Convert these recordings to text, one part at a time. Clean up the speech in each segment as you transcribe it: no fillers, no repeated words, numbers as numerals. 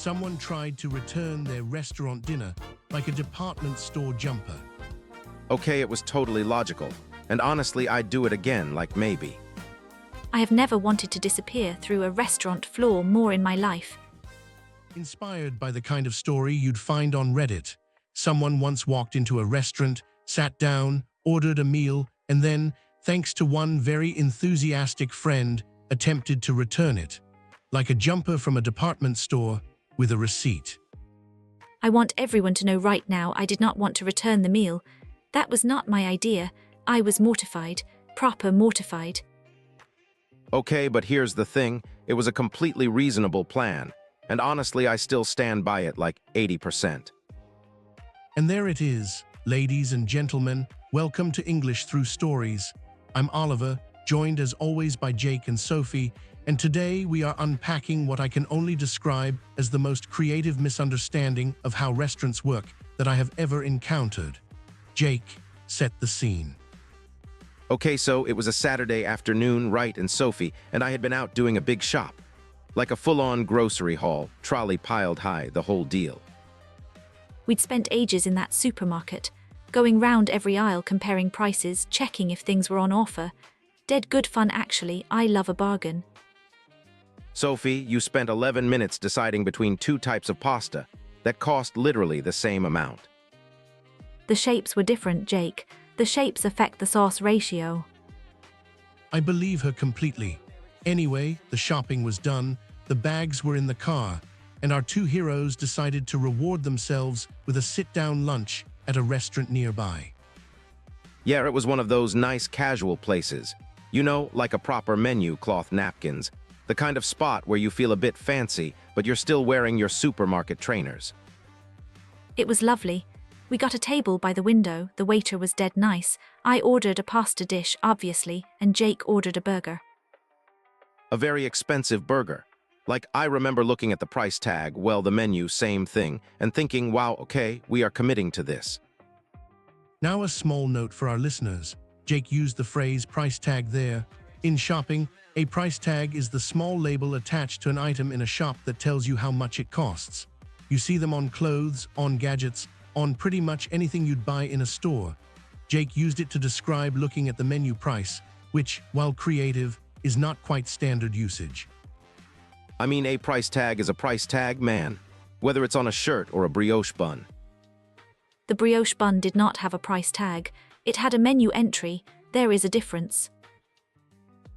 Someone tried to return their restaurant dinner like a department store jumper. Okay, it was totally logical. And honestly, I'd do it again, like maybe. I have never wanted to disappear through a restaurant floor more in my life. Inspired by the kind of story you'd find on Reddit, someone once walked into a restaurant, sat down, ordered a meal, and then, thanks to one very enthusiastic friend, attempted to return it, like a jumper from a department store with a receipt. I want everyone to know right now I did not want to return the meal. That was not my idea. I was mortified, proper mortified. Okay, but here's the thing. It was a completely reasonable plan. And honestly, I still stand by it like 80%. And there it is, ladies and gentlemen, welcome to English Through Stories. I'm Oliver, joined as always by Jake and Sophie, and today we are unpacking what I can only describe as the most creative misunderstanding of how restaurants work that I have ever encountered. Jake, set the scene. Okay, so it was a Saturday afternoon, right, and Sophie, and I had been out doing a big shop. Like a full-on grocery haul, trolley piled high, the whole deal. We'd spent ages in that supermarket, going round every aisle comparing prices, checking if things were on offer. Dead good fun actually, I love a bargain. Sophie, you spent 11 minutes deciding between two types of pasta that cost literally the same amount. The shapes were different, Jake. The shapes affect the sauce ratio. I believe her completely. Anyway, the shopping was done, the bags were in the car, and our two heroes decided to reward themselves with a sit-down lunch at a restaurant nearby. Yeah, it was one of those nice casual places. You know, like a proper menu, cloth napkins. The kind of spot where you feel a bit fancy, but you're still wearing your supermarket trainers. It was lovely. We got a table by the window, the waiter was dead nice. I ordered a pasta dish, obviously, and Jake ordered a burger. A very expensive burger. Like, I remember looking at the price tag, well, the menu, same thing, and thinking, wow, okay, we are committing to this. Now a small note for our listeners. Jake used the phrase price tag there. In shopping, a price tag is the small label attached to an item in a shop that tells you how much it costs. You see them on clothes, on gadgets, on pretty much anything you'd buy in a store. Jake used it to describe looking at the menu price, which, while creative, is not quite standard usage. I mean, a price tag is a price tag, man. Whether it's on a shirt or a brioche bun. The brioche bun did not have a price tag. It had a menu entry. There is a difference.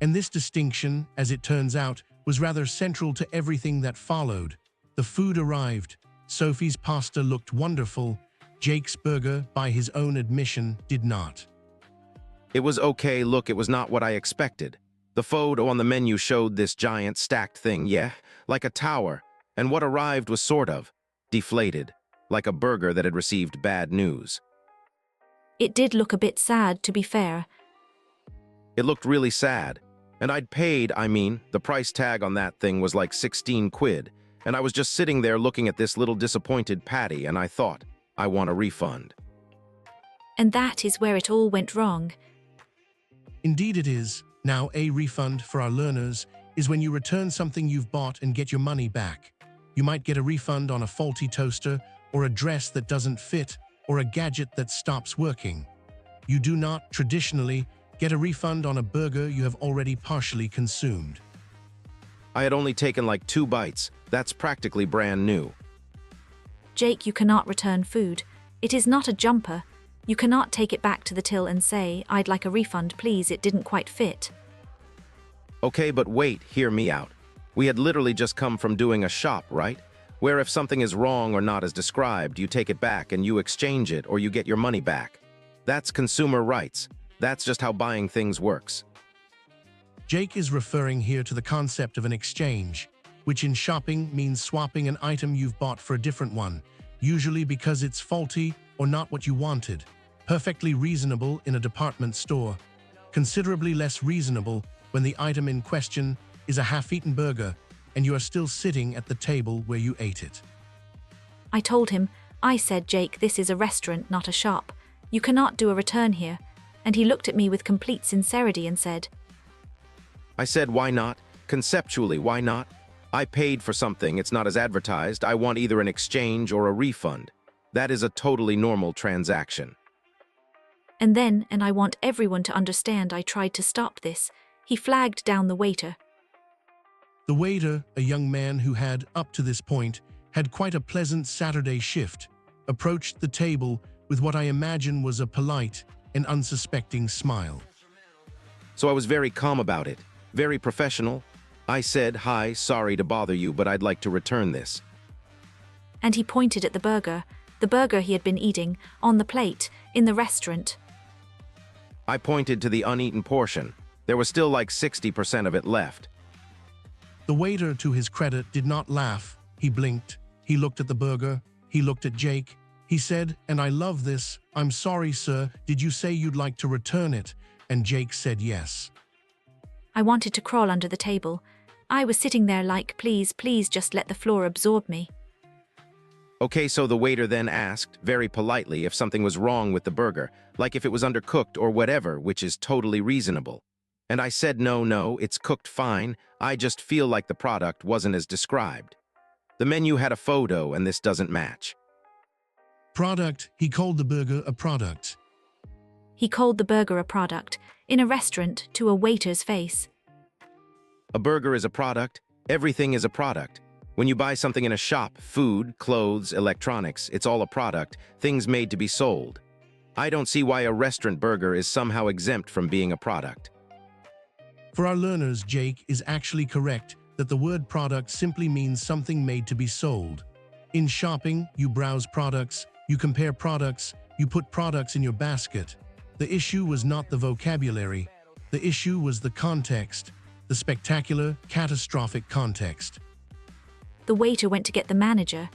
And this distinction, as it turns out, was rather central to everything that followed. The food arrived. Sophie's pasta looked wonderful. Jake's burger, by his own admission, did not. It was okay, look, it was not what I expected. The photo on the menu showed this giant stacked thing, yeah, like a tower, and what arrived was sort of deflated, like a burger that had received bad news. It did look a bit sad, to be fair. It looked really sad, and the price tag on that thing was like 16 quid, and I was just sitting there looking at this little disappointed patty, and I thought, I want a refund. And that is where it all went wrong. Indeed it is. Now, a refund for our learners is when you return something you've bought and get your money back. You might get a refund on a faulty toaster, or a dress that doesn't fit, or a gadget that stops working. You do not, traditionally, get a refund on a burger you have already partially consumed. I had only taken like 2 bites. That's practically brand new. Jake, you cannot return food. It is not a jumper. You cannot take it back to the till and say, I'd like a refund, please, it didn't quite fit. Okay, but wait, hear me out. We had literally just come from doing a shop, right? Where if something is wrong or not as described, you take it back and you exchange it or you get your money back. That's consumer rights. That's just how buying things works. Jake is referring here to the concept of an exchange, which in shopping means swapping an item you've bought for a different one, usually because it's faulty or not what you wanted. Perfectly reasonable in a department store, considerably less reasonable when the item in question is a half-eaten burger and you are still sitting at the table where you ate it. I told him, I said, Jake, this is a restaurant, not a shop. You cannot do a return here. And he looked at me with complete sincerity and said, I said, why not? Conceptually, why not? I paid for something, it's not as advertised. I want either an exchange or a refund. That is a totally normal transaction. And I want everyone to understand I tried to stop this. He flagged down the waiter. The waiter, a young man who had, up to this point, had quite a pleasant Saturday shift, approached the table with what I imagine was a polite and unsuspecting smile. So I was very calm about it, very professional. I said, "Hi, sorry to bother you, but I'd like to return this." And he pointed at the burger he had been eating, on the plate, in the restaurant. I pointed to the uneaten portion. There was still like 60% of it left. The waiter, to his credit, did not laugh. He blinked. He looked at the burger. He looked at Jake. He said, "And I love this. I'm sorry, sir. Did you say you'd like to return it?" And Jake said yes. I wanted to crawl under the table. I was sitting there like, please just let the floor absorb me. Okay, so the waiter then asked, very politely, if something was wrong with the burger, like if it was undercooked or whatever, which is totally reasonable. And I said, no, it's cooked fine. I just feel like the product wasn't as described. The menu had a photo, and this doesn't match. Product, he called the burger a product. He called the burger a product, in a restaurant, to a waiter's face. A burger is a product. Everything is a product. When you buy something in a shop, food, clothes, electronics, it's all a product, things made to be sold. I don't see why a restaurant burger is somehow exempt from being a product. For our learners, Jake is actually correct that the word product simply means something made to be sold. In shopping, you browse products, you compare products, you put products in your basket. The issue was not the vocabulary. The issue was the context, the spectacular, catastrophic context. The waiter went to get the manager,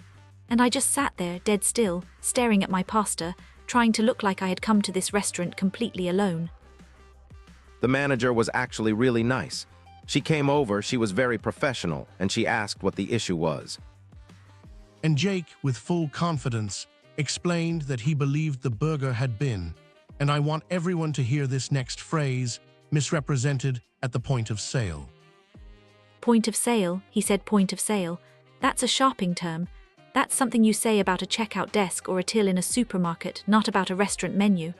and I just sat there, dead still, staring at my pasta, trying to look like I had come to this restaurant completely alone. The manager was actually really nice. She came over, she was very professional, and she asked what the issue was. And Jake, with full confidence, explained that he believed the burger had been, and I want everyone to hear this next phrase, misrepresented at the point of sale. Point of sale, he said, point of sale. That's a shopping term. That's something you say about a checkout desk or a till in a supermarket, not about a restaurant menu.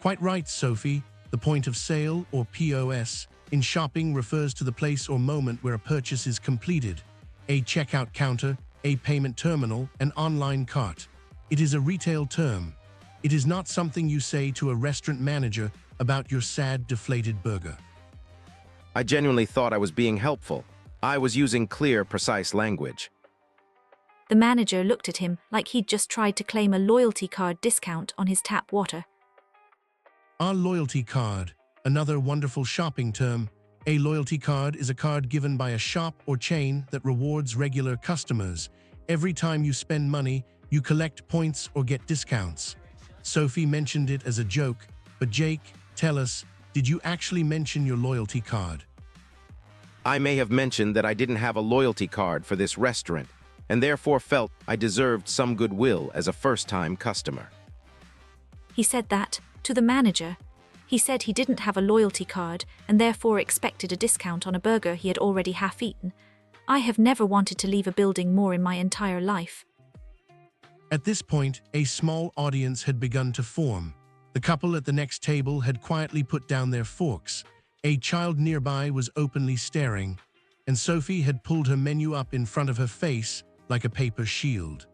Quite right, Sophie. The point of sale, or POS, in shopping refers to the place or moment where a purchase is completed. A checkout counter, a payment terminal, an online cart. It is a retail term. It is not something you say to a restaurant manager about your sad, deflated burger. I genuinely thought I was being helpful. I was using clear, precise language. The manager looked at him like he'd just tried to claim a loyalty card discount on his tap water. Our loyalty card, another wonderful shopping term. A loyalty card is a card given by a shop or chain that rewards regular customers. Every time you spend money, you collect points or get discounts. Sophie mentioned it as a joke, but Jake, tell us, did you actually mention your loyalty card? I may have mentioned that I didn't have a loyalty card for this restaurant, and therefore felt I deserved some goodwill as a first-time customer. He said that to the manager. He said he didn't have a loyalty card and therefore expected a discount on a burger he had already half-eaten. I have never wanted to leave a building more in my entire life. At this point, a small audience had begun to form. The couple at the next table had quietly put down their forks. A child nearby was openly staring, and Sophie had pulled her menu up in front of her face like a paper shield.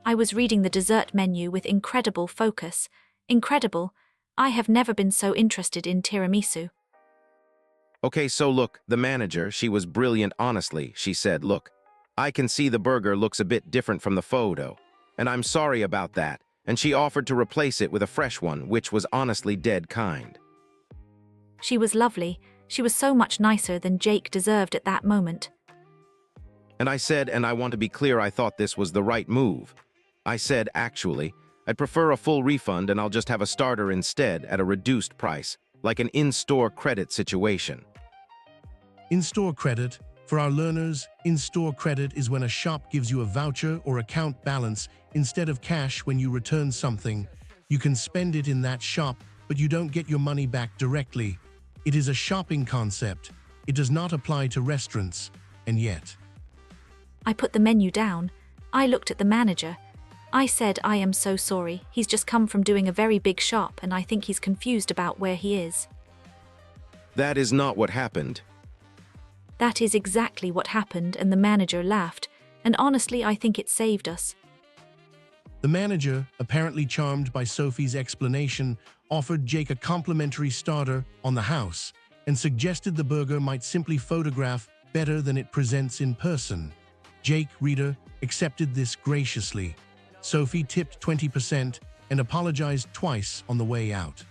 I was reading the dessert menu with incredible focus. Incredible. I have never been so interested in tiramisu. Okay, so look, the manager, she was brilliant honestly. She said, look, I can see the burger looks a bit different from the photo, and I'm sorry about that. And she offered to replace it with a fresh one, which was honestly dead kind. She was lovely. She was so much nicer than Jake deserved at that moment. And I said, and I want to be clear, I thought this was the right move. I said, actually, I'd prefer a full refund and I'll just have a starter instead at a reduced price, like an in-store credit situation. In-store credit, for our learners, in-store credit is when a shop gives you a voucher or account balance instead of cash when you return something. You can spend it in that shop, but you don't get your money back directly. It is a shopping concept. It does not apply to restaurants. and yet. I put the menu down. I looked at the manager. I said, I am so sorry. He's just come from doing a very big shop and I think he's confused about where he is. That is not what happened. That is exactly what happened, and the manager laughed, and honestly I think it saved us. The manager, apparently charmed by Sophie's explanation, offered Jake a complimentary starter on the house and suggested the burger might simply photograph better than it presents in person. Jake, reader, accepted this graciously. Sophie tipped 20% and apologized twice on the way out.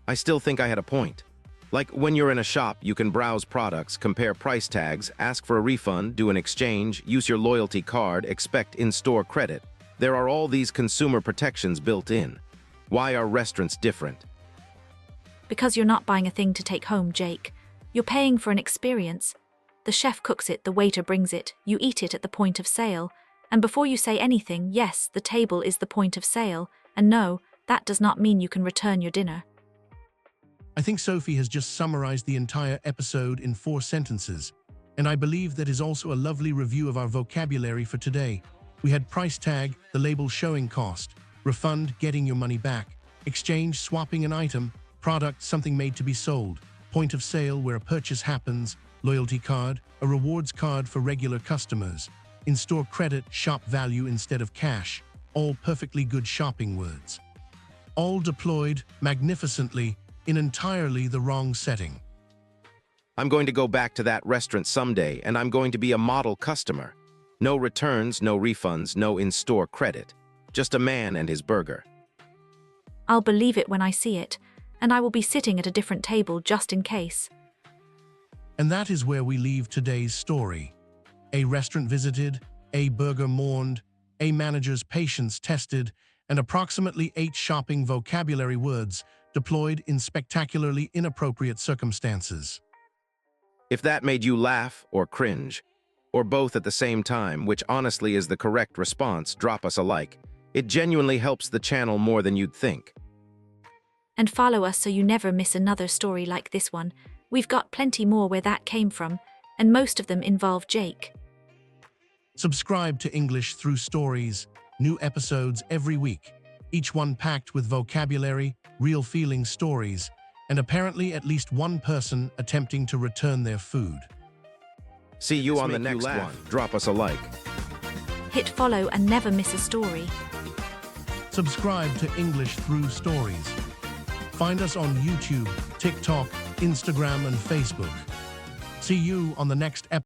I still think I had a point. Like when you're in a shop, you can browse products, compare price tags, ask for a refund, do an exchange, use your loyalty card, expect in-store credit. There are all these consumer protections built in. Why are restaurants different? Because you're not buying a thing to take home, Jake. You're paying for an experience. The chef cooks it, the waiter brings it, you eat it at the point of sale. And before you say anything, yes, the table is the point of sale. And no, that does not mean you can return your dinner. I think Sophie has just summarized the entire episode in 4 sentences, and I believe that is also a lovely review of our vocabulary for today. We had price tag, the label showing cost, refund, getting your money back, exchange, swapping an item, product, something made to be sold, point of sale, where a purchase happens, loyalty card, a rewards card for regular customers, in-store credit, shop value instead of cash, all perfectly good shopping words. All deployed magnificently in entirely the wrong setting. I'm going to go back to that restaurant someday, and I'm going to be a model customer. No returns, no refunds, no in-store credit. Just a man and his burger. I'll believe it when I see it, and I will be sitting at a different table just in case. And that is where we leave today's story. A restaurant visited, a burger mourned, a manager's patience tested, and approximately 8 shopping vocabulary words deployed in spectacularly inappropriate circumstances. If that made you laugh or cringe, or both at the same time, which honestly is the correct response, drop us a like. It genuinely helps the channel more than you'd think. And follow us so you never miss another story like this one. We've got plenty more where that came from, and most of them involve Jake. Subscribe to English Through Stories, new episodes every week, each one packed with vocabulary, real feeling stories, and apparently at least one person attempting to return their food. See you on the next one. Drop us a like. Hit follow and never miss a story. Subscribe to English Through Stories. Find us on YouTube, TikTok, Instagram, and Facebook. See you on the next episode.